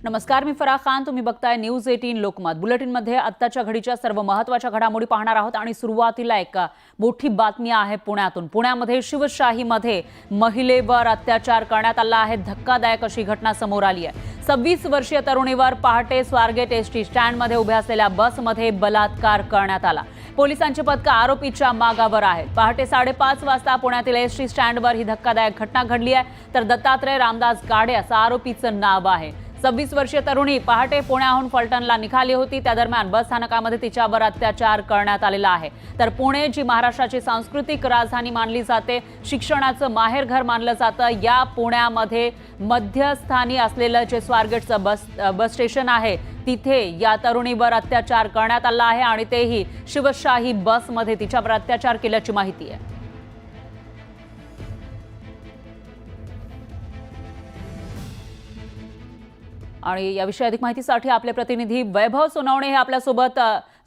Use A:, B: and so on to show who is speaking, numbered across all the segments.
A: नमस्कार, मी फराह खान. तुम्ही बघताय न्यूज 18 लोकमत. बुलेटिनमध्ये आत्ताच्या घडीच्या सर्व महत्त्वाच्या घडामोडी पाहणार आहोत आणि सुरुवातीला एक मोठी बातमी आहे पुण्यातून. पुण्यामध्ये शिवशाहीमध्ये महिलेवर अत्याचार करण्यात आला आहे. धक्कादायक अशी घटना समोर आली आहे. 26 वर्षीय तरुणीवर पहाटे स्वारगेट एसटी स्टँडमध्ये उभ्या असलेल्या बसमध्ये बलात्कार करण्यात आला. पोलिसांचे पथक आरोपीच्या मागावर आहेत. पहाटे 5:30 वाजता पुण्यातील एसटी स्टँडवर ही धक्कादायक घटना घडली आहे. तर दत्तात्रय रामदास गाडे असं आरोपीचं नाव आहे. 26 वर्षीय तरुणी पहाटे पुण्याहून फलटणला निघाली होती. त्या दरम्यान बस स्थानकामध्ये तिच्यावर अत्याचार करण्यात आलेला आहे. तर पुणे जी महाराष्ट्राची सांस्कृतिक राजधानी मानली जाते, शिक्षणाचं माहेरघर मानलं जातं, या पुण्यामध्ये मध्यस्थानी असलेलं जे स्वारगेटचं बस स्टेशन आहे तिथे या तरुणीवर अत्याचार करण्यात आला आहे आणि तेही शिवशाही बसमध्ये तिच्यावर अत्याचार केल्याची माहिती आहे. आणि याविषयी अधिक माहितीसाठी आपले प्रतिनिधी वैभव सोनवणे हे आपल्यासोबत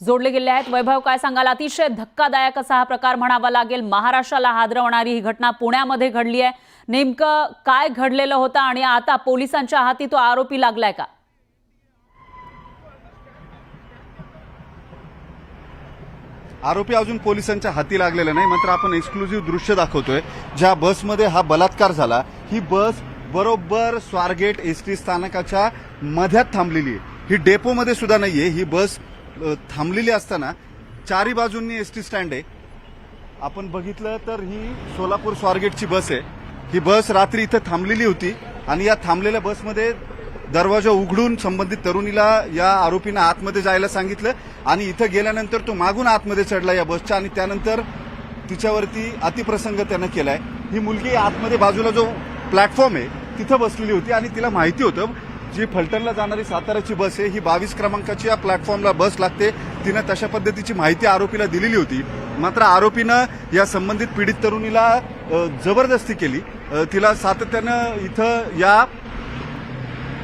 A: जोडले गेले आहेत. वैभव, काय सांगाल? अतिशय धक्कादायक असा हा प्रकार म्हणावा लागेल. महाराष्ट्राला हादरवणारी ही घटना पुण्यामध्ये घडली आहे. नेमकं काय घडलेलं होतं आणि आता पोलिसांच्या हाती तो आरोपी लागलाय का?
B: आरोपी अजून पोलिसांच्या हाती लागलेला नाही, मात्र आपण एक्सक्लुझिव्ह दृश्य दाखवतोय ज्या बसमध्ये हा बलात्कार झाला. ही बस बरोबर स्वारगेट एसटी स्थानकाच्या मध्यात थांबलेली आहे. ही डेपोमध्ये सुद्धा नाहीये. ही बस थांबलेली असताना चारी बाजूंनी एसटी स्टँड आहे. आपण बघितलं तर ही सोलापूर स्वारगेटची बस आहे. ही बस रात्री इथं थांबलेली होती आणि या थांबलेल्या बसमध्ये दरवाजा उघडून संबंधित तरुणीला या आरोपीनं आतमध्ये जायला सांगितलं आणि इथं गेल्यानंतर तो मागून आतमध्ये चढला या बसच्या आणि त्यानंतर तिच्यावरती अतिप्रसंग त्यानं केलाय. ही मुलगी आतमध्ये बाजूला जो प्लॅटफॉर्म आहे तिथं बसलेली होती आणि तिला माहिती होतं जी फलटणला जाणारी साताराची बस आहे ही 22 क्रमांकाची या प्लॅटफॉर्मला बस लागते. तिनं तशा पद्धतीची माहिती आरोपीला दिलेली होती. मात्र आरोपीनं या संबंधित पीडित तरुणीला जबरदस्ती केली. तिला सातत्यानं इथं या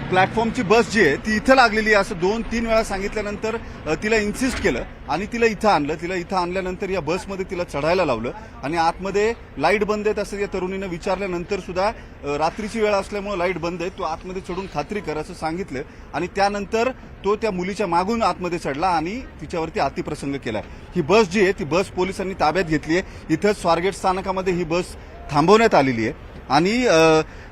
B: प्लॅटफॉर्मची बस जी आहे ती इथं लागलेली आहे असं 2-3 वेळा सांगितल्यानंतर तिला इन्सिस्ट केलं आणि तिला इथं आणलं. तिला इथं आणल्यानंतर या बसमध्ये तिला चढायला लावलं आणि आतमध्ये लाईट बंद आहेत असं या तरुणीनं विचारल्यानंतर सुद्धा रात्रीची वेळ असल्यामुळे लाईट बंद आहे, तू आतमध्ये चढून खात्री कर असं सांगितलं आणि त्यानंतर तो त्या मुलीच्या मागून आतमध्ये चढला आणि तिच्यावरती अतिप्रसंग केलाय. ही बस जी आहे ती बस पोलिसांनी ताब्यात घेतली आहे. इथं स्वारगेट स्थानकामध्ये ही बस थांबवण्यात आलेली आहे आणि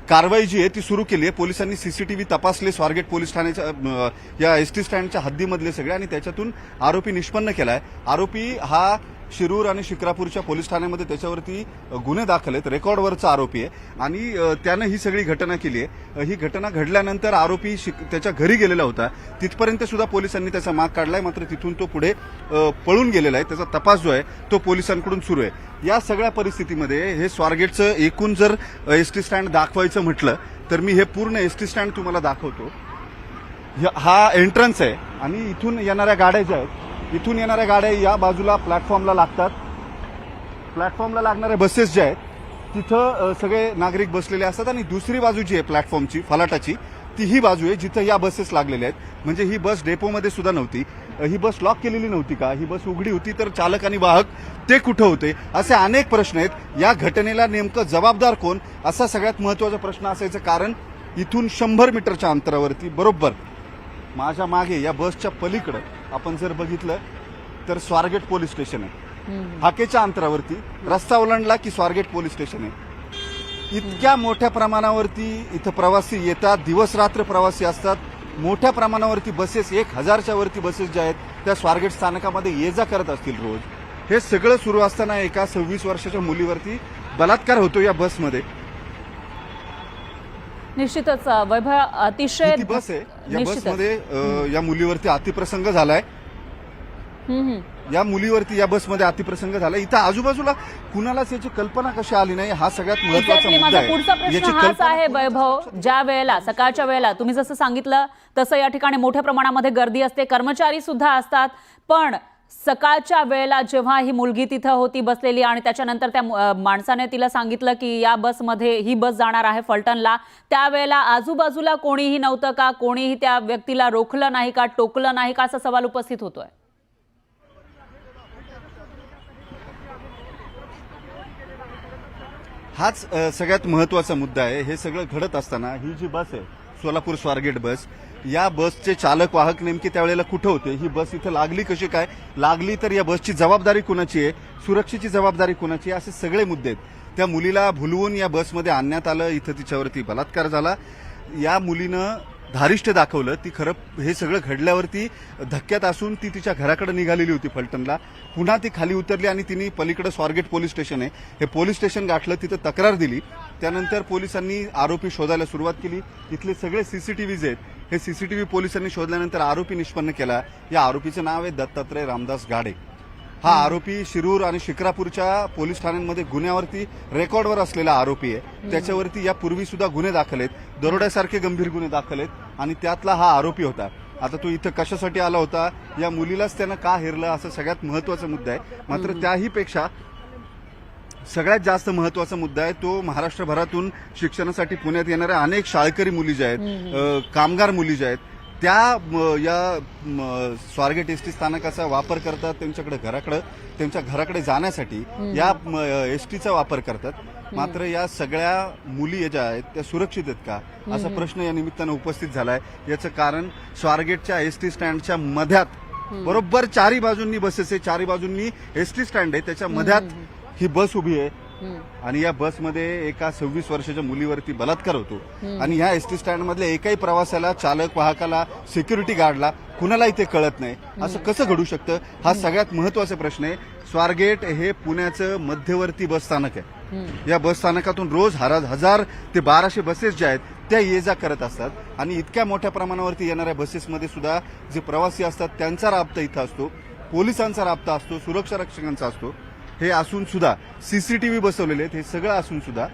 B: कारवाई जी आहे ती सुरू केली आहे. पोलिसांनी सीसीटीव्ही तपासले स्वारगेट पोलीस ठाण्याच्या या एसटी स्टँडच्या हद्दीमधले सगळे आणि त्याच्यातून आरोपी निष्पन्न केलाय. आरोपी हा शिरूर आणि शिक्रापूरच्या पोलीस ठाण्यामध्ये त्याच्यावरती गुन्हे दाखल आहेत. रेकॉर्डवरचा आरोपी आहे आणि त्यानं ही सगळी घटना केली आहे. ही घटना घडल्यानंतर आरोपी त्याच्या घरी गेलेला होता. तिथपर्यंत सुद्धा पोलिसांनी त्याचा माग काढलाय. मात्र तिथून तो पुढे पळून गेलेला आहे. त्याचा तपास जो आहे तो पोलिसांकडून सुरू आहे. या सगळ्या परिस्थितीमध्ये हे स्वारगेटचं एकूण जर एसटी स्टँड दाखवायचं म्हटलं तर मी हे पूर्ण एसटी स्टँड तुम्हाला दाखवतो. हा एंट्रन्स आहे आणि इथून येणाऱ्या गाड्या ज्या आहेत इथून येणाऱ्या गाड्या या बाजूला प्लॅटफॉर्मला लागतात. प्लॅटफॉर्मला लागणाऱ्या बसेस ज्या आहेत तिथं सगळे नागरिक बसलेले असतात आणि दुसरी बाजू जी आहे प्लॅटफॉर्मची फलाटाची ती ही बाजू आहे जिथं या बसेस लागलेल्या आहेत. म्हणजे ही बस डेपोमध्ये सुद्धा नव्हती. ही बस लॉक केलेली नव्हती का? ही बस उघडी होती तर चालक आणि वाहक ते कुठं होते? असे अनेक प्रश्न आहेत. या घटनेला नेमकं जबाबदार कोण असा सगळ्यात महत्वाचा प्रश्न असायचं. कारण इथून 100 मीटरच्या अंतरावरती बरोबर माझ्या मागे या बसच्या पलीकडे आपण जर बघितलं तर स्वारगेट पोलीस स्टेशन आहे. हाकेच्या अंतरावरती रस्ता ओलांडला की स्वारगेट पोलीस स्टेशन आहे. इतक्या मोठ्या प्रमाणावरती इथं प्रवासी येतात, दिवस रात्र प्रवासी असतात. मोठ्या प्रमाणावरती बसेस 1000च्या वरती बसेस ज्या आहेत त्या स्वारगेट स्थानकामध्ये ये जा करत असतील रोज. हे सगळं सुरू असताना एका 26 वर्षाच्या मुलीवरती बलात्कार होतो या बसमध्ये.
A: निश्चितच वैभव, अतिशय
B: बस आहे या बसमध्ये या मुलीवरती अतिप्रसंग झालाय. या मुलीवरती या बसमध्ये अतिप्रसंग झाला. इथं आजूबाजूला कुणालाच याची कल्पना कशी आली नाही हा सगळ्यात महत्त्वाचा मुद्दा आहे.
A: पुढचा प्रश्न हाच आहे वैभव, ज्या वेळेला सकाळच्या वेळेला तुम्ही जसं सांगितलं तसं या ठिकाणी मोठ्या प्रमाणामध्ये गर्दी असते, कर्मचारी सुद्धा असतात, पण सकाळच्या वेळेला जेव्हा ही मुलगी तिथं होती बसलेली आणि त्याच्यानंतर त्या माणसाने तिला सांगितलं की या बसमध्ये ही बस जाणार आहे फलटणला, त्यावेळेला आजूबाजूला कोणीही नव्हतं का? कोणीही त्या व्यक्तीला रोखलं नाही का, टोकलं नाही का, असा सवाल उपस्थित होतोय.
B: हाच सगळ्यात महत्त्वाचा मुद्दा आहे. हे सगळं घडत असताना ही जी बस आहे सोलापूर स्वारगेट बस, या बसचे चालक वाहक नेमके त्यावेळेला कुठे होते, ही बस इथं लागली कशी काय, लागली तर या बसची जबाबदारी कुणाची आहे, सुरक्षेची जबाबदारी कुणाची आहे, असे सगळे मुद्दे आहेत. त्या मुलीला भुलवून या बसमध्ये आणण्यात आलं, इथं तिच्यावरती बलात्कार झाला. या मुलीनं धारिष्ट दाखवलं, ती खरं हे सगळं घडल्यावरती धक्क्यात असून ती तिच्या घराकडे निघालेली होती फलटणला. पुन्हा ती खाली उतरली आणि तिने पलीकडे स्वारगेट पोलीस स्टेशन आहे, हे पोलीस स्टेशन गाठलं, तिथं तक्रार दिली. त्यानंतर पोलिसांनी आरोपी शोधायला सुरुवात केली. इथले सगळे सीसीटीव्हीज आहेत, हे सीसीटीव्ही पोलिसांनी शोधल्यानंतर आरोपी निष्पन्न केला. या आरोपीचं नाव आहे दत्तात्रय रामदास गाडे. हा आरोपी शिरूर आणि शिक्रापूरच्या पोलीस ठाण्यांमध्ये गुन्ह्यावरती रेकॉर्डवर असलेला आरोपी आहे. त्याच्यावरती यापूर्वी सुद्धा गुन्हे दाखल आहेत, दरोड्यासारखे गंभीर गुन्हे दाखल आहेत आणि त्यातला हा आरोपी होता. आता तो इथं कशासाठी आला होता, या मुलीलाच त्यानं का हेरलं, असं सगळ्यात महत्वाचा मुद्दा आहे. मात्र त्याहीपेक्षा सगळ्यात जास्त महत्वाचा मुद्दा आहे तो महाराष्ट्रभरातून शिक्षणासाठी पुण्यात येणाऱ्या अनेक शाळकरी मुली ज्या आहेत, कामगार मुली ज्या आहेत, त्या या स्वारगेट एसटी स्थानकाचा वापर करतात, त्यांच्या घराकडे जाण्यासाठी या एसटीचा वापर करतात. मात्र या सगळ्या मुली ज्या आहेत त्या सुरक्षित आहेत का, असा प्रश्न या निमित्तानं उपस्थित झालाय. याचं कारण स्वारगेटच्या एसटी स्टँडच्या मध्यात बरोबर चारी बाजूंनी बसेस आहे, चारी बाजूंनी एसटी स्टँड आहे, त्याच्या मध्यात ही बस उभी आहे आणि या बसमध्ये एका 26 वर्षाच्या मुलीवरती बलात्कार होतो. आणि ह्या एसटी स्टँड मधल्या एकाही प्रवासाला, चालक वाहकाला, सिक्युरिटी गार्डला कुणालाही ते कळत नाही. असं कसं घडू शकतं, हा सगळ्यात महत्वाचा प्रश्न आहे. स्वारगेट हे पुण्याचं मध्यवर्ती बस स्थानक आहे. या बस स्थानकातून रोज 1000 ते 1200 बसेस ज्या आहेत त्या ये जा करत असतात आणि इतक्या मोठ्या प्रमाणावरती येणाऱ्या बसेसमध्ये सुद्धा जे प्रवासी असतात त्यांचा राबता इथं असतो, पोलिसांचा राबता असतो, सुरक्षा रक्षकांचा असतो. हे असून सुद्धा सीसीटीव्ही बसवलेले आहेत, हे सगळं असून सुद्धा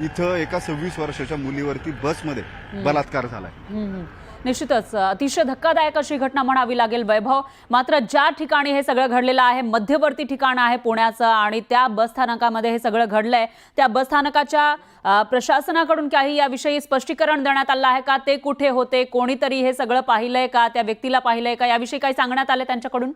B: इथं एका 26 वर्षाच्या मुलीवरती बसमध्ये बलात्कार झालाय.
A: निश्चितच अतिशय धक्कादायक अशी घटना म्हणावी लागेल वैभव. मात्र ज्या ठिकाणी हे सगळं घडलेलं आहे, मध्यवर्ती ठिकाण आहे पुण्याचं आणि त्या बसस्थानकामध्ये हे सगळं घडलंय, त्या बसस्थानकाच्या प्रशासनाकडून काही याविषयी स्पष्टीकरण देण्यात आलं आहे का? ते कुठे होते, कोणीतरी हे सगळं पाहिलंय का, त्या व्यक्तीला पाहिलंय का, याविषयी काही सांगण्यात आलं त्यांच्याकडून?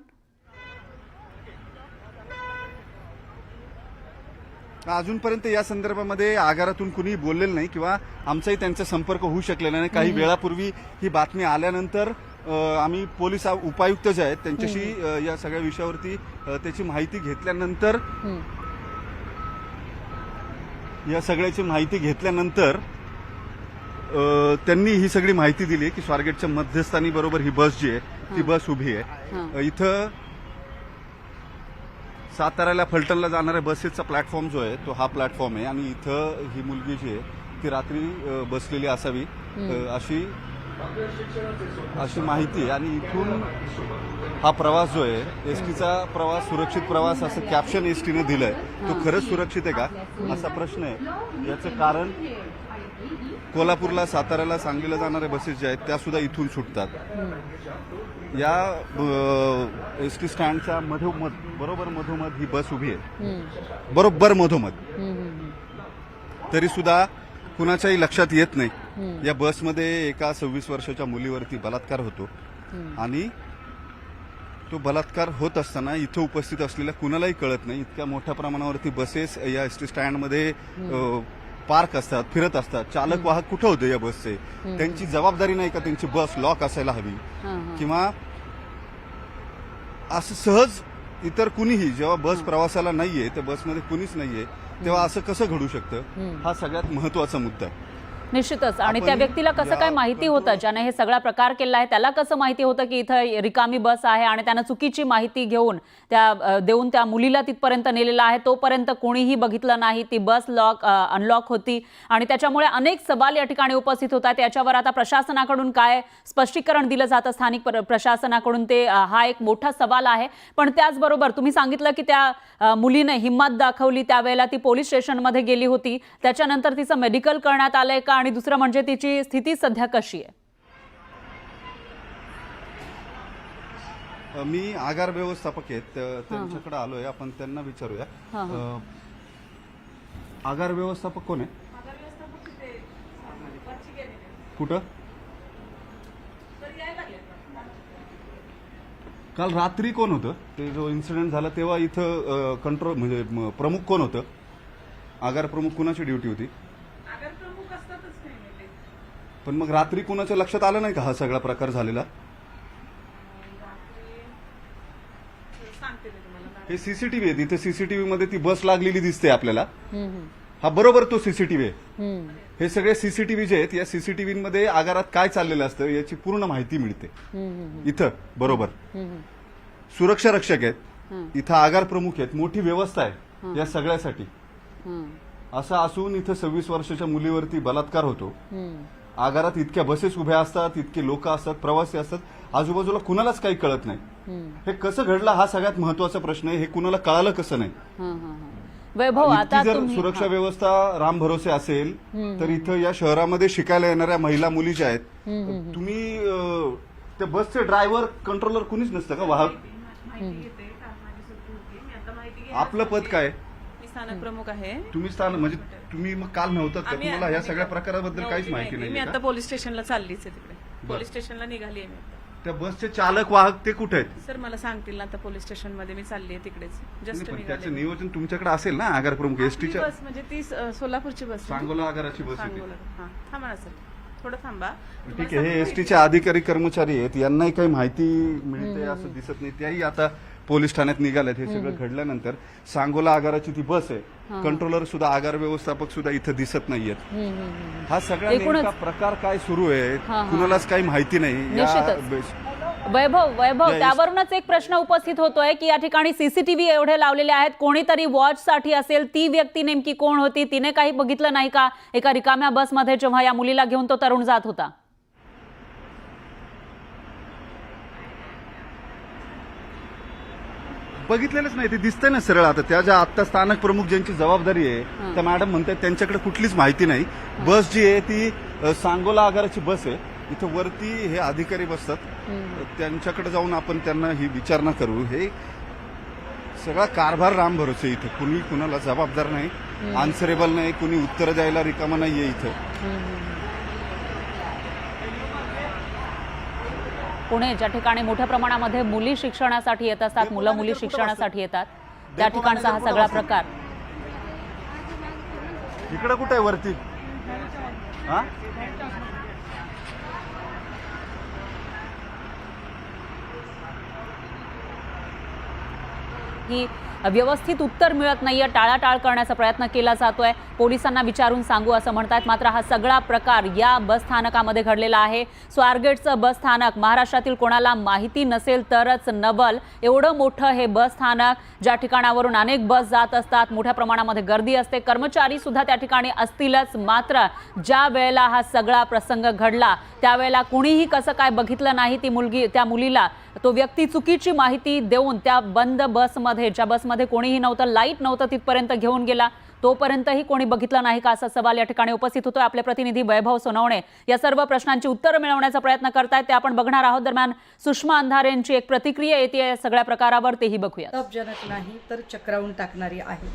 B: अजूनपर्यंत या संदर्भामध्ये आगारातून कुणी बोललेलं नाही किंवा आमचाही त्यांचा संपर्क होऊ शकलेला नाही. काही वेळापूर्वी ही बातमी आल्यानंतर आम्ही पोलीस उपायुक्त जे आहेत त्यांच्याशी या सगळ्या विषयावरती त्याची माहिती घेतल्यानंतर त्यांनी ही सगळी माहिती दिली की स्वारगेटच्या मध्यस्थानी बरोबर ही बस जी आहे ती बस उभी आहे. इथं साताऱ्याला फलटणला जाणाऱ्या बसेसचा प्लॅटफॉर्म जो आहे तो हा प्लॅटफॉर्म आहे आणि इथं ही मुलगी जी आहे ती रात्री बसलेली असावी अशी माहिती आहे. आणि इथून हा प्रवास जो आहे एसटीचा प्रवास, सुरक्षित प्रवास असं कॅप्शन एसटीने दिलंय, तो खरंच सुरक्षित आहे का असा प्रश्न आहे. याचं कारण कोल्हापूरला, साताऱ्याला, सांगलीला जाणाऱ्या बसेस ज्या आहेत त्या सुद्धा इथून सुटतात. या एसटी स्टँडच्या बरोबर मधोमध ही बस उभी आहे, बरोबर मधोमध. तरी सुद्धा कुणाच्याही लक्षात येत नाही या बसमध्ये एका 26 वर्षाच्या मुलीवरती बलात्कार होतो आणि तो बलात्कार होत असताना इथं उपस्थित असलेल्या कुणालाही कळत नाही. इतक्या मोठ्या प्रमाणावरती बसेस या एसटी स्टँडमध्ये पार्क असतात, फिरत असतात. चालक वाहक कुठे होते या बसचे, त्यांची जबाबदारी नाही का त्यांची बस लॉक असायला हवी किंवा असं सहज इतर कुणीही जेव्हा बस प्रवासाला नाहीये, त्या बसमध्ये कुणीच नाहीये, तेव्हा असं कसं घडू शकतं, हा सगळ्यात महत्वाचा मुद्दा आहे.
A: निश्चितच. आणि त्या व्यक्तीला कसं काय माहिती होतं ज्याने हे सगळा प्रकार केला आहे, त्याला कसं माहिती होतं की इथं रिकामी बस आहे आणि त्यानं चुकीची माहिती देऊन त्या मुलीला तिथपर्यंत नेलेला आहे, तोपर्यंत कोणीही बघितलं नाही, ती बस अनलॉक होती आणि त्याच्यामुळे अनेक सवाल या ठिकाणी उपस्थित होतात. याच्यावर आता प्रशासनाकडून काय स्पष्टीकरण दिलं जातं स्थानिक प्रशासनाकडून, ते हा एक मोठा सवाल आहे. पण त्याचबरोबर तुम्ही सांगितलं की त्या मुलीने हिंमत दाखवली, त्यावेळेला ती पोलीस स्टेशनमध्ये गेली होती, त्याच्यानंतर तिचं मेडिकल करण्यात आलंय का, आणि दुसरं म्हणजे तिची स्थिती सध्या कशी आहे?
B: मी आगार व्यवस्थापक आहेत, त्यांच्याकडे आलोय, आपण त्यांना विचारूया. आगार व्यवस्थापक कोण आहे? कुठं? काल रात्री कोण होतं? ते जो इन्सिडेंट झाला तेव्हा इथं कंट्रोल म्हणजे प्रमुख कोण होतं? आगार प्रमुख कुणाची ड्युटी होती? पण मग रात्री कुणाच्या लक्षात आलं नाही का हा सगळा प्रकार झालेला?
C: सांगते मी तुम्हाला.
B: हे सीसीटीव्ही आहे, तिथे सीसीटीव्ही मध्ये ती बस लागलेली दिसते आपल्याला.
A: हम्म,
B: हा बरोबर तो सीसीटीव्ही आहे.
A: हम्म,
B: हे सगळे सीसीटीव्ही जे आहेत, या सीसीटीव्ही मध्ये आगारात काय चाललेलं असतं याची पूर्ण माहिती मिळते.
A: हम्म,
B: इथं बरोबर
A: हम्म,
B: सुरक्षा रक्षक आहेत,
A: हम्म,
B: इथं आगार प्रमुख आहेत, मोठी व्यवस्था आहे या सगळ्यासाठी.
A: हम्म,
B: असं असून इथं 26 वर्षाच्या मुलीवरती बलात्कार होतो.
A: हम्म.
B: आगारात इतक्या बसेस उभ्या असतात, इतके लोक असतात, प्रवासी असतात, आजूबाजूला कुणालाच काही कळत नाही. हे कसं घडलं हा सगळ्यात महत्वाचा प्रश्न आहे. हे कुणाला कळालं कसं नाही?
A: वैभव, आता
B: इतकी जर
A: तुम्ही
B: सुरक्षा व्यवस्था राम भरोसे असेल तर इथं या शहरामध्ये शिकायला येणाऱ्या महिला मुली ज्या आहेत, तुम्ही त्या बसचे ड्रायव्हर कंट्रोलर कुणीच नसतं का? वाहक
C: माहिती घेते का माझी सुट्टी होती, मी आता माहिती घेते.
B: आपलं पद काय?
C: मी स्थानक प्रमुख आहे.
B: तुम्ही स्थान म्हणजे तुम्ही मग काल नव्हतात का?
C: आम्ही-
B: तुम्हाला या सगळ्या प्रकाराबद्दल काहीच
C: नव्हती
B: माहिती
C: मी
B: नाही
C: आता पोलीस स्टेशनला चाललीच आहे तिकडे. पोलीस स्टेशनला निघाली आहे मी आता.
B: त्या बसचे चालक वाहक ते कुठे आहेत?
C: सर मला सांगतील ना आता पोलीस स्टेशन मध्ये मी चालली आहे तिकडेच. जस्ट
B: पण त्याचं
C: निघाले.
B: नियोजन तुमच्याकडे असेल ना? आगार प्रमुख
C: आपली
B: एसटीच्या
C: बस म्हणजे ती सोलापूरची बस.
B: सांगोला आगाराची बस येते.
C: सांगोला. हा थांबा ना सर, थोडं थांबा.
B: ठीक आहे. हे एसटीचे अधिकारी कर्मचारी आहेत, यांनाही काही माहिती मिळते असं दिसत नाही. त्याही आता पोलीस ठाण्यात निघालेत. हे सगळं घडल्यानंतर सांगोला आगाराची ती बस आहे, कंट्रोलर सुद्धा, आगार व्यवस्थापक सुद्धा इथं दिसत नाहीयेत. हा सगळा
A: एकूणच-
B: नेमका प्रकार काय सुरू आहे
A: हा.
B: कुणालाच काही माहिती नाही.
A: निश्चितच. वैभव, त्यावरूनच एक प्रश्न उपस्थित होतोय की या ठिकाणी सीसीटीव्ही एवढे लावलेले आहेत, कोणीतरी वॉच साठी असेल, ती व्यक्ती नेमकी कोण होती? तिने काही बघितलं नाही का एका रिकाम्या बसमध्ये जेव्हा या मुलीला घेऊन तो तरुण जात होता?
B: बघितलेलंच नाही. ते दिसतंय ना सरळ. आता त्या ज्या आता स्थानक प्रमुख ज्यांची जबाबदारी आहे त्या मॅडम म्हणतात त्यांच्याकडे कुठलीच माहिती नाही. बस जी आहे ती सांगोला आगाराची बस आहे. इथं वरती हे अधिकारी बसतात, त्यांच्याकडे जाऊन आपण त्यांना ही विचारणा करू. हे सगळा कारभार राम भरोसे. इथं कुणी कुणाला जबाबदार नाही, आन्सरेबल नाही, कुणी उत्तर द्यायला रिकामा नाहीये इथं.
A: पुणे ज्या ठिकाणी मोठ्या प्रमाणामध्ये मुली शिक्षणासाठी येत असतात, मुलं मुली शिक्षणासाठी येतात, त्या ठिकाणचा हा सगळा प्रकार.
B: इकडे कुठे आहे वरती? हा
A: ही व्यवस्थित उत्तर मिळत नाहीये, टाळाटाळ करण्याचा प्रयत्न केला जातोय. पोलिसांना विचारून सांगू असं म्हणतात. मात्र हा सगळा प्रकार या बस स्थानकामध्ये घडलेला आहे. स्वारगेटचं बस स्थानक महाराष्ट्रातील कोणाला माहिती नसेल तरच नवल. एवढं मोठं हे बस स्थानक, ज्या ठिकाणावरून अनेक बस जात असतात, मोठ्या प्रमाणामध्ये गर्दी असते, कर्मचारी सुद्धा त्या ठिकाणी असतीलच. मात्र ज्या वेळेला हा सगळा प्रसंग घडला त्यावेळेला कुणीही कसं काय बघितलं नाही. ती मुलगी, त्या मुलीला तो व्यक्ती चुकीची माहिती देऊन त्या बंद बसमध्ये, ज्या बसमध्ये कोणीही नव्हतं, लाईट नव्हतं, तिथपर्यंत घेऊन गेला. तोपर्यंतही कोणी बघितलं नाही का असा सवाल या ठिकाणी उपस्थित होतोय. आपले प्रतिनिधी वैभव सोनवणे या सर्व प्रश्नांची उत्तरं मिळवण्याचा प्रयत्न करतायत, ते आपण बघणार आहोत. दरम्यान सुषमा अंधारे यांची एक प्रतिक्रिया येते या सगळ्या प्रकारावर, तेही बघूया.
D: अपजनक नाही तर चक्रावून टाकणारी आहे.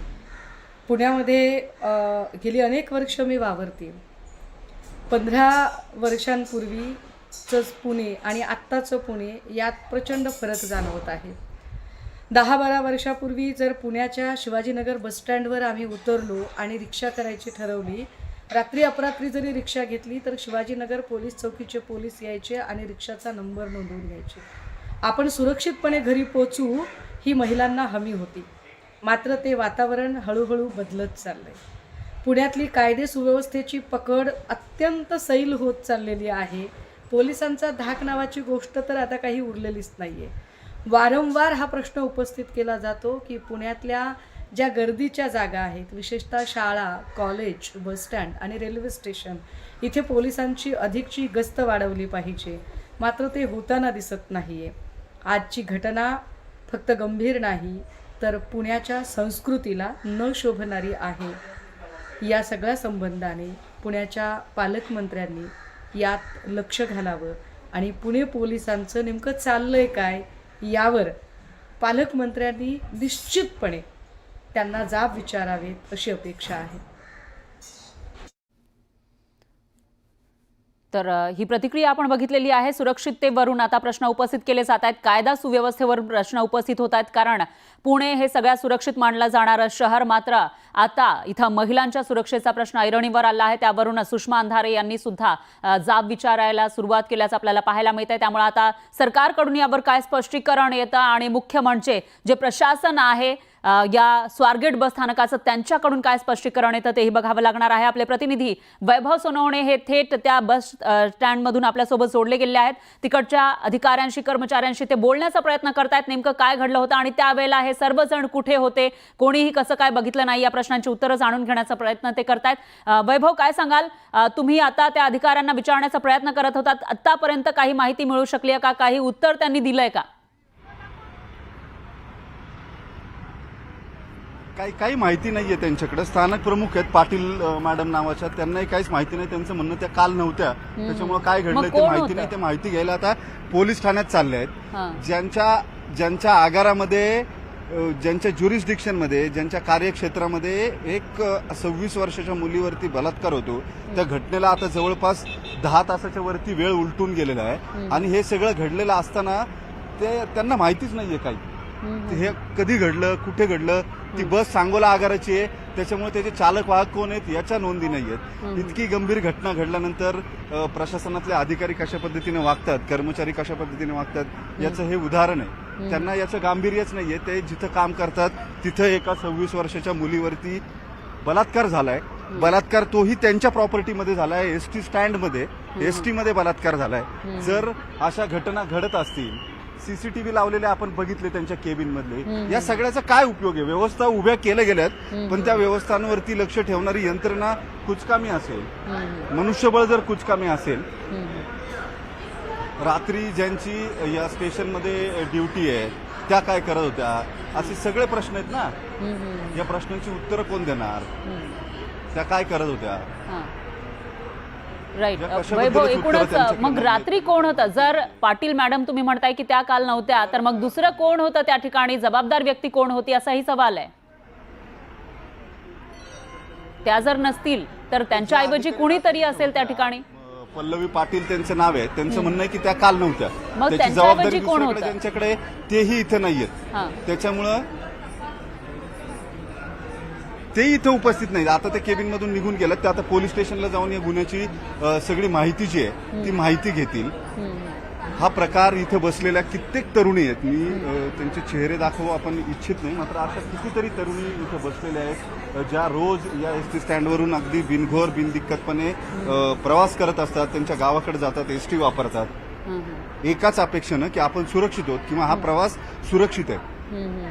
D: पुण्यामध्ये गेली अनेक वर्ष मी वावरते. 15 वर्षांपूर्वीचंच पुणे आणि आत्ताचं पुणे यात प्रचंड फरक जाणवत आहे. 10-12 वर्षापूर्वी जर पुण्याच्या शिवाजीनगर बसस्टँडवर आम्ही उतरलो आणि रिक्षा करायची ठरवली, रात्री अपरात्री जरी रिक्षा घेतली तर शिवाजीनगर पोलीस चौकीचे पोलीस यायचे आणि रिक्षाचा नंबर नोंदवून घ्यायचे. आपण सुरक्षितपणे घरी पोचू ही महिलांना हमी होती. मात्र ते वातावरण हळूहळू बदलत चाललंय. पुण्यातली कायदे सुव्यवस्थेची पकड अत्यंत सैल होत चाललेली आहे. पोलिसांचा धाक नावाची गोष्ट तर आता काही उरलेलीच नाही आहे. वारंवार हा प्रश्न उपस्थित केला जातो की पुण्यातल्या ज्या गर्दीच्या जागा आहेत, विशेषतः शाळा, कॉलेज, बसस्टँड आणि रेल्वे स्टेशन, इथे पोलिसांची अधिकची गस्त वाढवली पाहिजे. मात्र ते होताना दिसत नाही आहे. आजची घटना फक्त गंभीर नाही तर पुण्याच्या संस्कृतीला न शोभणारी आहे. या सगळ्या संबंधाने पुण्याच्या पालकमंत्र्यांनी यात लक्ष घालावं आणि पुणे पोलिसांचं नेमकं चाललंय काय यावर पालकमंत्र्यांनी निश्चितपणे त्यांना जाब विचारावेत अशी अपेक्षा आहे.
A: तर ही प्रतिक्रिया आपण बघितलेली आहे. सुरक्षिततेवरून आता प्रश्न उपस्थित केले जात आहेत, कायदा सुव्यवस्थेवर प्रश्न उपस्थित होत आहेत, कारण पुणे हे सगळ्यात सुरक्षित मानलं जाणारं शहर, मात्र आता इथं महिलांच्या सुरक्षेचा प्रश्न ऐरणीवर आला आहे. त्यावरून सुषमा अंधारे यांनी सुद्धा जाब विचारायला सुरुवात केल्याचं आपल्याला पाहायला मिळत आहे. त्यामुळे आता सरकारकडून यावर काय स्पष्टीकरण येतं आणि मुख्य म्हणजे जे प्रशासन आहे या स्वारगेट बस स्थानकाचं त्यांच्याकडून काय स्पष्टीकरण येतं तेही बघावं लागणार आहे. आपले प्रतिनिधी वैभव सोनवणे हे थेट त्या बस स्टँडमधून आपल्यासोबत जोडले गेले आहेत. तिकडच्या अधिकाऱ्यांशी कर्मचाऱ्यांशी ते बोलण्याचा प्रयत्न करतायत. नेमकं काय घडलं होतं आणि त्यावेळेला हे सर्वजण कुठे होते, कोणीही कसं काय बघितलं नाही, या प्रश्नांची उत्तरं जाणून घेण्याचा प्रयत्न ते करतायत. वैभव, काय सांगाल? तुम्ही आता त्या अधिकाऱ्यांना विचारण्याचा प्रयत्न करत होतात, आतापर्यंत काही माहिती मिळू शकली आहे का, काही उत्तर त्यांनी दिलंय का?
B: काही माहिती नाहीये त्यांच्याकडे. स्थानक प्रमुख आहेत पाटील मॅडम नावाच्या, त्यांनाही काहीच माहिती नाही. त्यांचं म्हणणं त्या काल नव्हत्या, त्याच्यामुळे काय घडलं ते माहिती नाही. ते माहिती घ्यायला आता पोलीस ठाण्यात चालले आहेत. ज्यांच्या आगारामध्ये, ज्यांच्या ज्युरिस्डिक्शनमध्ये, ज्यांच्या कार्यक्षेत्रामध्ये एक 26 वर्षाच्या मुलीवरती बलात्कार होतो, त्या घटनेला आता जवळपास 10 तासाच्या वरती वेळ उलटून गेलेला आहे. आणि हे सगळं घडलेलं असताना त्यांना माहितीच नाहीये काही. हे कधी घडलं, कुठे घडलं. ती बस सांगोला आगाराची आहे, त्याच्यामुळे त्याचे चालक वाहक कोण आहेत याच्या नोंदी नाहीयेत. इतकी गंभीर घटना घडल्यानंतर प्रशासनातले अधिकारी कशा पद्धतीने वागतात, कर्मचारी कशा पद्धतीने वागतात याचं हे उदाहरण आहे. त्यांना याचं गांभीर्यच नाहीये. ते जिथं काम करतात तिथं एका 26 वर्षाच्या मुलीवरती बलात्कार झालाय. बलात्कार तोही त्यांच्या प्रॉपर्टीमध्ये झालाय, एसटी स्टँडमध्ये, एसटी मध्ये बलात्कार झालाय. जर अशा घटना घडत असतील, सीसीटीव्ही लावलेले आपण बघितले त्यांच्या केबिन मधले, या सगळ्याचा काय उपयोग आहे? व्यवस्था उभ्या केल्या गेल्यात, पण त्या व्यवस्थांवरती लक्ष ठेवणारी यंत्रणा कुचकामी असेल, मनुष्यबळ जर कुचकामी असेल, रात्री ज्यांची या स्टेशनमध्ये ड्युटी आहे त्या काय करत होत्या, असे सगळे प्रश्न आहेत ना. या प्रश्नांची उत्तरं कोण देणार? त्या काय करत होत्या?
A: राईट वैभव, एकूणच मग रात्री कोण होतं? जर पाटील मॅडम तुम्ही म्हणताय की त्या काल नव्हत्या, तर मग दुसरं कोण होतं त्या ठिकाणी? जबाबदार व्यक्ती कोण होती असाही सवाल आहे. त्या जर नसतील तर त्यांच्याऐवजी कुणीतरी असेल त्या ठिकाणी.
B: पल्लवी पाटील त्यांचं नाव आहे. त्यांचं म्हणणं आहे की त्या काल नव्हत्या.
A: मग
B: त्याची जबाबदारी
A: त्यांच्याऐवजी कोण
B: दुसरीकडे
A: होतं?
B: त्यांच्याकडे तेही इथं नाहीयेत. त्याच्यामुळं तेही इथं उपस्थित नाहीत. आता ते केबिन मधून निघून गेलं. ते आता पोलीस स्टेशनला जाऊन या गुन्ह्याची सगळी माहिती जी आहे ती माहिती घेतील. हा प्रकार इथं बसलेल्या कित्येक तरुणी आहेत. मी त्यांचे चेहरे दाखवू आपण इच्छित नाही, मात्र आता कितीतरी तरुणी इथं बसलेल्या आहेत, ज्या रोज या एसटी स्टँडवरून अगदी बिनघोर बिनदिक्कतपणे प्रवास करत असतात, त्यांच्या गावाकडे जातात, एसटी वापरतात, एकाच अपेक्षेनं की आपण सुरक्षित आहोत किंवा हा प्रवास सुरक्षित आहे.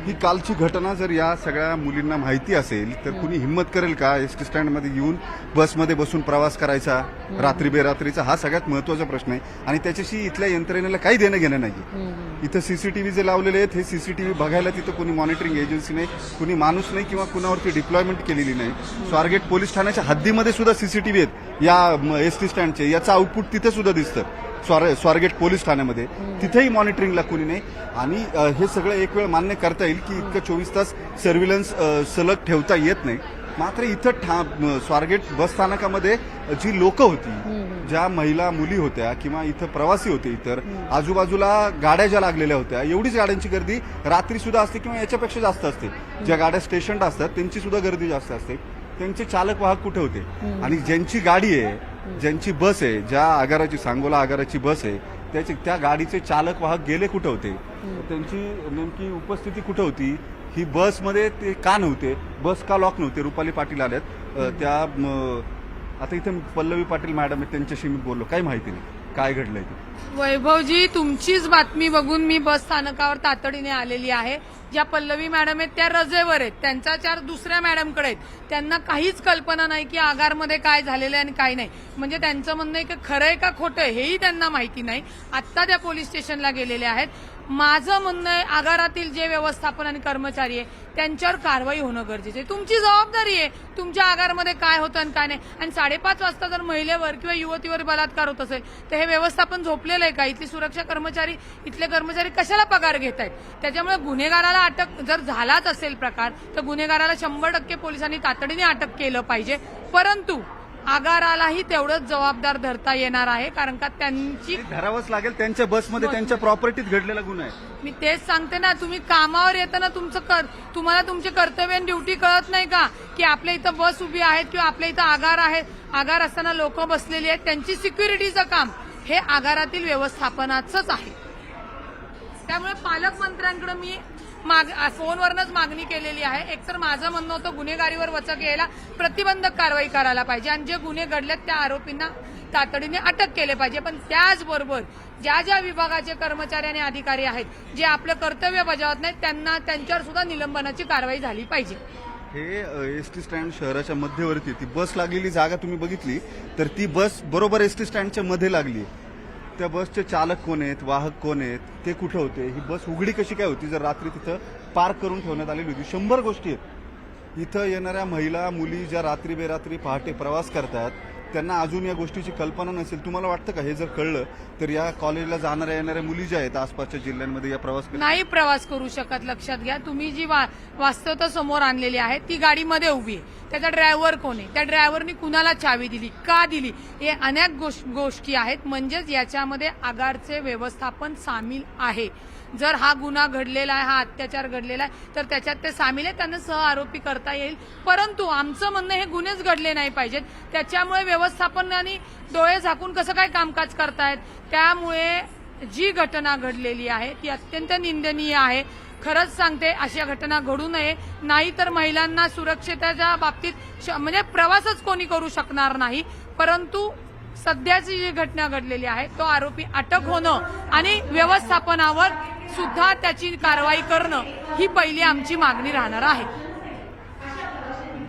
B: ही कालची घटना जर या सगळ्या मुलींना माहिती असेल तर कुणी हिंमत करेल का एसटी स्टँडमध्ये येऊन बसमध्ये बसून प्रवास करायचा रात्री बेरात्रीचा? हा सगळ्यात महत्वाचा प्रश्न आहे. आणि त्याच्याशी इथल्या यंत्रणेला काही देणं घेणं नाहीये. इथं सीसीटीव्ही जे लावलेले आहेत, हे सीसीटीव्ही बघायला तिथं कुणी मॉनिटरिंग एजन्सी नाही, कुणी माणूस नाही किंवा कुणावरती डिप्लॉयमेंट केलेली नाही. स्वारगेट पोलीस ठाण्याच्या हद्दीमध्ये सुद्धा सीसीटीव्ही आहेत या एसटी स्टँडचे. याचं आउटपुट तिथं सुद्धा दिसतं स्वारगेट पोलीस ठाण्यामध्ये. तिथेही मॉनिटरिंगला कुणी नाही. आणि हे सगळं एक वेळ मान्य करता येईल की इतकं 24 तास सर्व्हिलन्स सलग ठेवता येत नाही. मात्र इथं स्वारगेट बस स्थानकामध्ये जी लोक होती, ज्या महिला मुली होत्या किंवा इथं प्रवासी होते, इतर आजूबाजूला गाड्या ज्या लागलेल्या होत्या, एवढीच गाड्यांची गर्दी रात्री सुद्धा असते किंवा याच्यापेक्षा जास्त असते. ज्या गाड्या स्टेशन असतात त्यांची सुद्धा गर्दी जास्त असते. त्यांचे चालक वाहक कुठे होते? आणि ज्यांची गाडी आहे, ज्यांची बस आहे, ज्या आगाराची, सांगोला आगाराची बस आहे, त्या गाडीचे चालक वाहक गेले कुठे होते? त्यांची नेमकी उपस्थिती कुठे होती? ही बसमध्ये ते का नव्हते? बस का लॉक नव्हते? रुपाली पाटील आल्यात त्या. आता इथे पल्लवी पाटील मॅडम आहेत, त्यांच्याशी मी बोललो, काही माहिती नाही काय घडलंय ते.
E: वैभवजी, तुमचीच बातमी बघून मी बस स्थानकावर तातडीने आलेली आहे. ज्या पल्लवी मॅडम आहेत त्या रजेवर आहेत, त्यांचा चार दुसऱ्या मॅडमकडे आहेत. त्यांना काहीच कल्पना नाही की आगारमध्ये काय झालेलं आहे आणि काय नाही. म्हणजे त्यांचं म्हणणं आहे की खरं आहे का खोटं आहे हेही त्यांना माहिती नाही. आत्ता त्या पोलीस स्टेशनला गेलेले आहेत. माझं म्हणणं आहे आगारातील जे व्यवस्थापन आणि कर्मचारी आहे त्यांच्यावर कारवाई होणं गरजेचं आहे. तुमची जबाबदारी आहे तुमच्या आगारमध्ये काय होतं आणि काय नाही. आणि 5:30 वाजता जर महिलेवर किंवा युवतीवर बलात्कार होत असेल तर हे व्यवस्थापन झोपलेलं आहे का? इथली सुरक्षा कर्मचारी, इथले कर्मचारी कशाला पगार घेत आहेत? त्याच्यामुळे गुन्हेगाराला अटक जर झालाच असेल प्रकार तर गुन्हेगाराला 100% पोलिसांनी तातडीने अटक केलं पाहिजे. परंतु आगारालाही तेवढंच जबाबदार धरता येणार आहे, कारण का त्यांची
B: धरावंच लागेल. त्यांच्या बसमध्ये त्यांच्या प्रॉपर्टीत घडलेला गुन्हा आहे.
E: मी तेच सांगते ना, तुम्ही कामावर येताना तुम्हाला तुमचे कर्तव्य आणि ड्युटी कळत नाही का, की आपल्या इथं बस उभी आहेत किंवा आपल्या इथं आगार आहे, आगार असताना लोक बसलेली आहेत, त्यांची सिक्युरिटीचं काम हे आगारातील व्यवस्थापनाचंच आहे. त्यामुळे पालकमंत्र्यांकडे मी फोनवरनच मागणी केलेली आहे. एकतर माझं म्हणणं होतं गुन्हेगारीवर वचक यायला प्रतिबंधक कारवाई करायला पाहिजे आणि जे गुन्हे घडलेत त्या आरोपींना तातडीने अटक केले पाहिजे. पण त्याचबरोबर ज्या ज्या विभागाचे कर्मचारी आणि अधिकारी आहेत जे आपलं कर्तव्य बजावत नाहीत त्यांच्यावर सुद्धा निलंबनाची कारवाई झाली पाहिजे.
B: हे एसटी स्टँड शहराच्या मध्यवर्ती ती बस लागलेली जागा तुम्ही बघितली तर ती बस बरोबर एसटी स्टँडच्या मध्ये लागली. त्या बसचे चालक कोण आहेत, वाहक कोण आहेत, ते कुठे होते, ही बस उघडी कशी काय होती जर रात्री तिथं पार्क करून ठेवण्यात आलेली होती. 100 गोष्टी आहेत. इथं येणाऱ्या महिला मुली ज्या रात्री बेरात्री पहाटे प्रवास करतात त्यांना अजून या गोष्टीची कल्पना नसेल. तुम्हाला वाटतं का हे जर कळलं तर या कॉलेजला जाणाऱ्या येणाऱ्या मुली ज्या आहेत आसपासच्या जिल्ह्यांमध्ये या प्रवास
E: नाही प्रवास करू शकत. लक्षात घ्या, तुम्ही जी वास्तवता समोर आणलेली आहे ती गाडीमध्ये उभी आहे. त्याचा ड्रायव्हर कोण आहे, त्या ड्रायव्हरनी कुणाला चावी दिली, का दिली, हे अनेक गोष्टी आहेत. म्हणजेच याच्यामध्ये आगारचे व्यवस्थापन सामील आहे. जर हा गुन्हा घडलेला आहे, हा अत्याचार घडलेला आहे तर त्याच्यात ते सामील आहे, त्यांना सह आरोपी करता येईल. परंतु आमचं म्हणणं हे गुन्हेच घडले नाही पाहिजेत. त्याच्यामुळे व्यवस्थापनाने डोळे झाकून कसं काय कामकाज करतायत. त्यामुळे जी घटना घडलेली आहे ती अत्यंत निंदनीय आहे. खरंच सांगते, अशा घटना घडू नये. नाहीतर महिलांना सुरक्षिततेच्या बाबतीत म्हणजे प्रवासच कोणी करू शकणार नाही. परंतु सध्याची जी घटना घडलेली आहे तो आरोपी अटक होणं आणि व्यवस्थापनावर सुद्धा त्याची कारवाई करणं ही पहिली आमची मागणी राहणार आहे.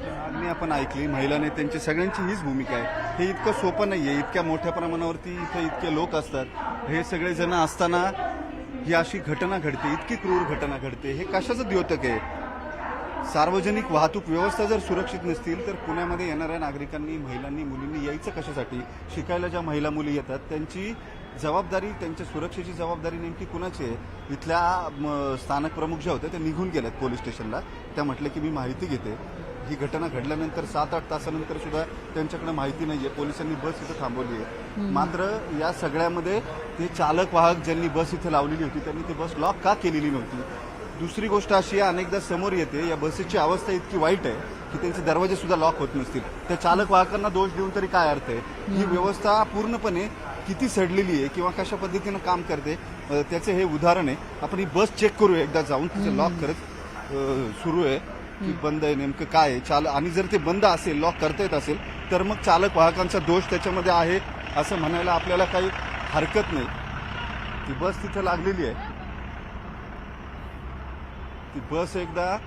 B: मागणी आपण ऐकली, महिला नेत्यांची सगळ्यांची हीच भूमिका आहे. हे इतकं सोपं नाहीये. इतक्या मोठ्या प्रमाणावरती इथं इतके लोक असतात, हे सगळे जण असताना ही अशी घटना घडते, इतकी क्रूर घटना घडते. हे कशाचं द्योतक आहे? सार्वजनिक वाहतूक व्यवस्था जर सुरक्षित नसतील तर पुण्यामध्ये येणाऱ्या नागरिकांनी, महिलांनी, मुलींनी यायचं कशासाठी? शिकायला ज्या महिला मुली येतात त्यांची जबाबदारी, त्यांच्या सुरक्षेची जबाबदारी नेमकी कुणाची आहे? इथल्या स्थानक प्रमुख ज्या होत्या त्या निघून गेल्यात पोलीस स्टेशनला. त्या म्हटलं की मी माहिती घेते. ही घटना घडल्यानंतर 7-8 तासानंतर सुद्धा त्यांच्याकडे माहिती नाहीये. पोलिसांनी बस इथं थांबवली आहे. मात्र या सगळ्यामध्ये ते चालक वाहक ज्यांनी बस इथं लावलेली होती त्यांनी ती बस लॉक का केलेली नव्हती? दुसरी गोष्ट अशी आहे, अनेकदा समोर येते या बसेसची अवस्था इतकी वाईट आहे की त्यांचे दरवाजे सुद्धा लॉक होत नसतील. त्या चालक वाहकांना दोष देऊन तरी काय अर्थ आहे? ही व्यवस्था पूर्णपणे किती सडलेली आहे किंवा कशा पद्धतीनं काम करते त्याचे हे उदाहरण आहे. आपण ही बस चेक करूया एकदा जाऊन. तिचं लॉक करत सुरू आहे की बंद आहे, नेमकं काय आहे आणि जर ते बंद असेल, लॉक करता येत असेल तर मग चालक वाहकांचा दोष त्याच्यामध्ये आहे असं म्हणायला आपल्याला काही हरकत नाही. ती बस तिथं लागलेली आहे. ती बस एकदा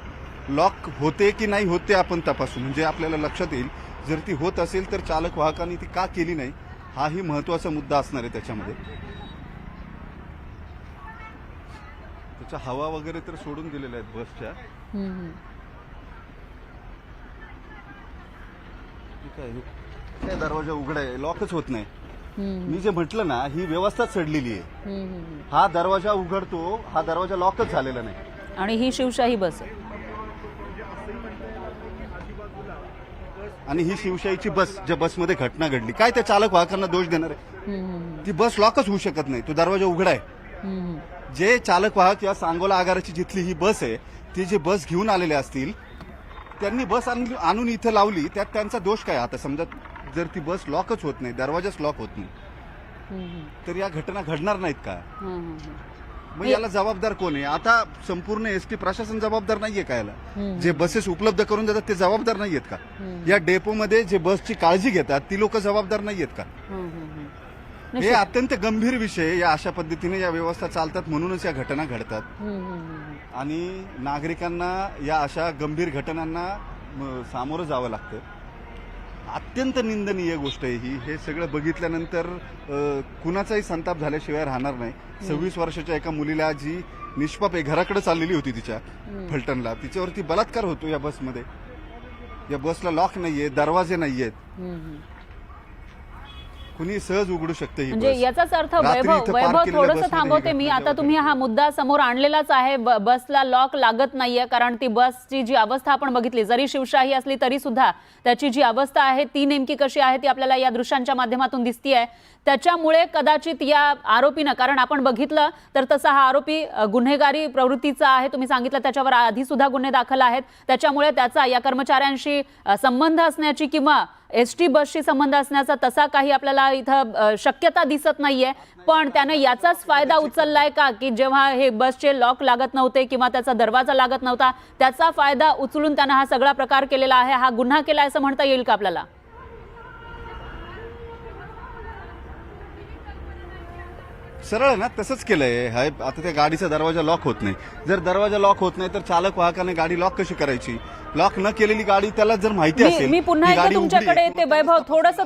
B: लॉक होते की नाही होते आपण तपासू, म्हणजे आपल्याला लक्षात येईल. जर ती होत असेल तर चालक वाहकांनी ती का केली नाही हाही महत्वाचा मुद्दा असणार आहे त्याच्यामध्ये. त्याच्या हवा वगैरे तर सोडून दिलेल्या आहेत बसच्या. काय दरवाजा उघडा आहे, लॉकच होत नाही. मी जे म्हटलं ना, ही व्यवस्थाच सडलेली आहे. हा दरवाजा उघडतो, हा दरवाजा लॉकच झालेला नाही.
A: आणि ही शिवशाही बस आहे.
B: आणि ही शिवशाहीची बस, ज्या बसमध्ये घटना घडली, काय त्या चालक वाहकांना दोष देणार आहे? ती बस लॉकच होऊ शकत नाही, तो दरवाजा उघडा आहे. जे चालक वाहक या सांगोला आगाराची जिथली ही बस आहे ती जे बस घेऊन आलेले असतील त्यांनी बस आणून इथं लावली, त्यात त्यांचा दोष काय? आता समजा जर ती बस लॉकच होत नाही, दरवाजाच लॉक होत नाही तर या घटना घडणार नाहीत का? मग याला जबाबदार कोण आहे? आता संपूर्ण एसटी प्रशासन जबाबदार नाहीये का याला? जे बसेस उपलब्ध करून देतात ते जबाबदार नाहीयेत का? या डेपोमध्ये जे बसची काळजी घेतात ती लोक जबाबदार नाहीयेत का? हे अत्यंत गंभीर विषय. या अशा पद्धतीने या व्यवस्था चालतात म्हणूनच या घटना घडतात. आणि नागरिकांना या अशा गंभीर घटनांना सामोरं जावं लागतं. अत्यंत निंदनीय गोष्ट आहे ही. हे सगळं बघितल्यानंतर कुणाचाही संताप झाल्याशिवाय राहणार नाही. 26 वर्षाच्या एका मुलीला, जी निष्पाप आहे, घराकडे चाललेली होती तिच्या फलटणला, तिच्यावरती बलात्कार होतो या बसमध्ये. या बसला लॉक नाहीये, दरवाजे नाहीयेत. कुणी सहज उघडू शकते ही
A: म्हणजे
B: बस.
A: याचाच अर्थ
B: रात्री
A: वैभव
B: इथं
A: वैभव
B: park केलेल्या
A: थोडंसं
B: बसमध्ये
A: थांबवते
B: ही
A: मी.
B: घटना
A: आता
B: जेव्हा
A: तुम्ही हा मुद्दा समोर आणलेलाच आहे. बसला लॉक लागत नाहीये कारण ती बसची जी अवस्था आपण बघितली, जरी शिवशाही असली तरी सुद्धा त्याची जी अवस्था आहे ती नेमकी कशी आहे ती आपल्याला या दृश्यांच्या माध्यमातून दिसतीये. त्याच्यामुळे कदाचित या आरोपीनं, कारण आपण बघितलं तर तसा हा आरोपी गुन्हेगारी प्रवृत्तीचा आहे, तुम्ही सांगितलं त्याच्यावर आधी सुद्धा गुन्हे दाखल आहेत, त्याच्यामुळे त्याचा या कर्मचाऱ्यांशी संबंध असण्याची किंवा एसटी बसशी संबंध असण्याचा तसा काही आपल्याला इथं शक्यता दिसत नाहीये. पण त्याने याचाच फायदा उचललाय का की जेव्हा हे बसचे लॉक लागत नव्हते किंवा त्याचा दरवाजा लागत नव्हता त्याचा फायदा उचलून त्यानं हा सगळा प्रकार केलेला आहे, हा गुन्हा केला असं म्हणता येईल का आपल्याला?
B: सरळ आहे ना, तसंच केलंय. आता त्या गाडीचा दरवाजा लॉक होत नाही. जर दरवाजा लॉक होत नाही तर चालक वाहकाने गाडी लॉक कशी करायची? लॉक न केलेली गाडी त्याला जर माहिती असेल
A: मी पुन्हा
B: की
A: एकदा
B: गाडी उघडी आहे,
A: तुमच्याकडे
B: किंवा
A: येते वैभव, थोडंसं